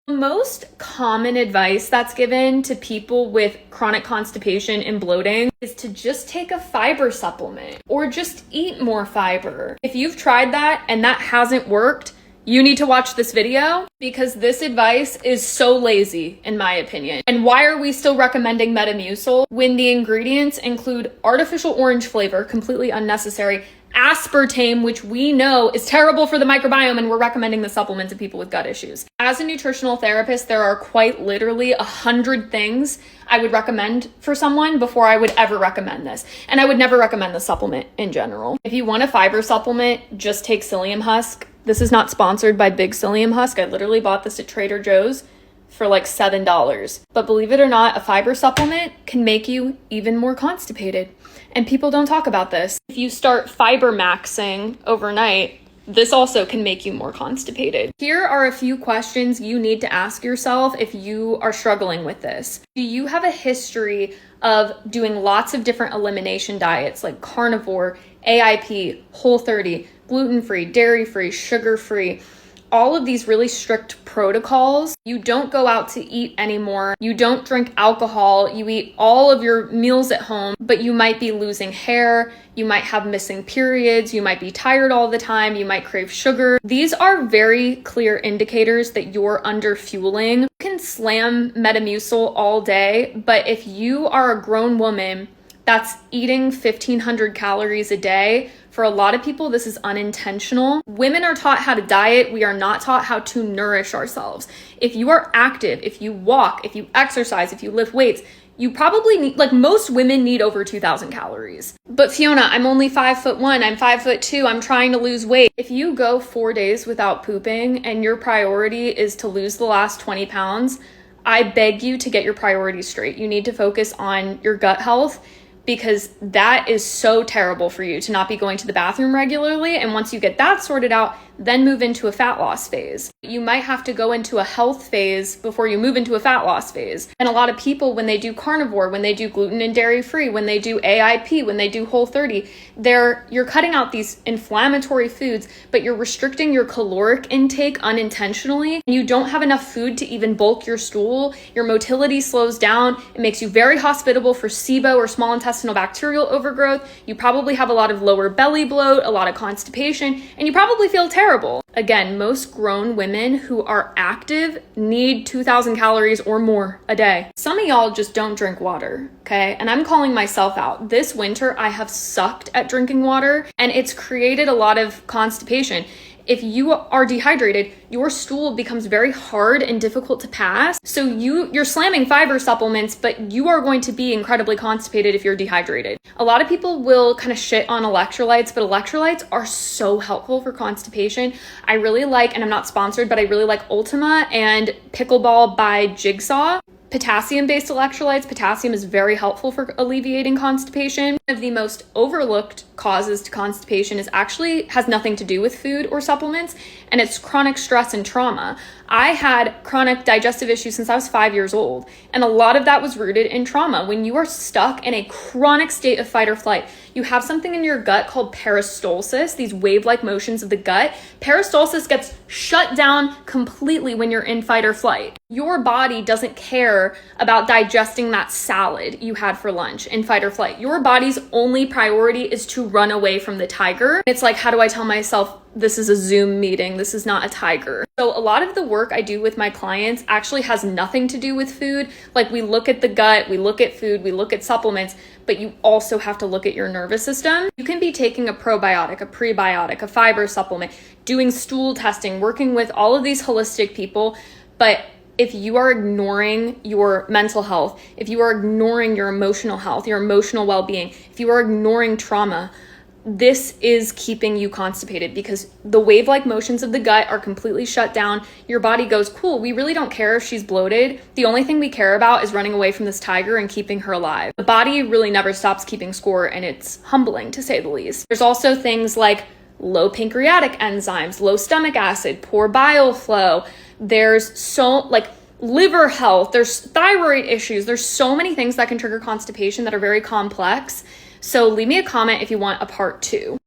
The most common advice that's given to people with chronic constipation and bloating is to just take a fiber supplement or just eat more fiber. If you've tried that and that hasn't worked, you need to watch this video because this advice is so lazy, in my opinion. And why are we still recommending Metamucil when the ingredients include artificial orange flavor, completely unnecessary, aspartame, which we know is terrible for the microbiome, and we're recommending the supplement to people with gut issues. As a nutritional therapist, there are quite literally 100 things I would recommend for someone before I would ever recommend this. And I would never recommend the supplement in general. If you want a fiber supplement, just take psyllium husk. This is not sponsored by Big Psyllium Husk. I literally bought this at Trader Joe's for like $7. But believe it or not, a fiber supplement can make you even more constipated. And people don't talk about this. If you start fiber maxing overnight, this also can make you more constipated. Here are a few questions you need to ask yourself if you are struggling with this. Do you have a history of doing lots of different elimination diets like carnivore, AIP, Whole30, gluten-free, dairy-free, sugar-free, all of these really strict protocols? You don't go out to eat anymore. You don't drink alcohol. You eat all of your meals at home, but you might be losing hair. You might have missing periods. You might be tired all the time. You might crave sugar. These are very clear indicators that you're under fueling. You can slam Metamucil all day, but if you are a grown woman that's eating 1,500 calories a day, for a lot of people, this is unintentional. Women are taught how to diet. We are not taught how to nourish ourselves. If you are active, if you walk, if you exercise, if you lift weights, you probably need, like most women need over 2,000 calories. But Fiona, I'm only 5'1", I'm 5'2", I'm trying to lose weight. If you go 4 days without pooping and your priority is to lose the last 20 pounds, I beg you to get your priorities straight. You need to focus on your gut health, because that is so terrible for you to not be going to the bathroom regularly. And once you get that sorted out, then move into a fat loss phase. You might have to go into a health phase before you move into a fat loss phase. And a lot of people, when they do carnivore, when they do gluten and dairy free, when they do AIP, when they do Whole30, you're cutting out these inflammatory foods, but you're restricting your caloric intake unintentionally. And you don't have enough food to even bulk your stool. Your motility slows down. It makes you very hospitable for SIBO or small intestinal bacterial overgrowth. You probably have a lot of lower belly bloat, a lot of constipation, and you probably feel terrible. Again, most grown women who are active need 2,000 calories or more a day. Some of y'all just don't drink water, okay? And I'm calling myself out. This winter, I have sucked at drinking water, and it's created a lot of constipation. If you are dehydrated, your stool becomes very hard and difficult to pass. So you're slamming fiber supplements, but you are going to be incredibly constipated if you're dehydrated. A lot of people will kind of shit on electrolytes, but electrolytes are so helpful for constipation. I really like, and I'm not sponsored, but I really like Ultima and Pickleball by Jigsaw. Potassium-based electrolytes. Potassium is very helpful for alleviating constipation. One of the most overlooked causes to constipation has nothing to do with food or supplements, and it's chronic stress and trauma. I had chronic digestive issues since I was 5 years old, and a lot of that was rooted in trauma. When you are stuck in a chronic state of fight or flight, you have something in your gut called peristalsis, these wave-like motions of the gut. Peristalsis gets shut down completely when you're in fight or flight. Your body doesn't care about digesting that salad you had for lunch in fight or flight. Your body's only priority is to run away from the tiger. It's like, how do I tell myself this is a Zoom meeting? This is not a tiger. So a lot of the work I do with my clients actually has nothing to do with food. Like, we look at the gut, we look at food, we look at supplements, but you also have to look at your nervous system. You can be taking a probiotic, a prebiotic, a fiber supplement, doing stool testing, working with all of these holistic people, but if you are ignoring your mental health, if you are ignoring your emotional health, your emotional well-being, if you are ignoring trauma, this is keeping you constipated because the wave-like motions of the gut are completely shut down. Your body goes, cool, we really don't care if she's bloated. The only thing we care about is running away from this tiger and keeping her alive. The body really never stops keeping score, and it's humbling to say the least. There's also things like low pancreatic enzymes, low stomach acid, poor bile flow. There's liver health, there's thyroid issues. There's so many things that can trigger constipation that are very complex. So leave me a comment if you want a part 2.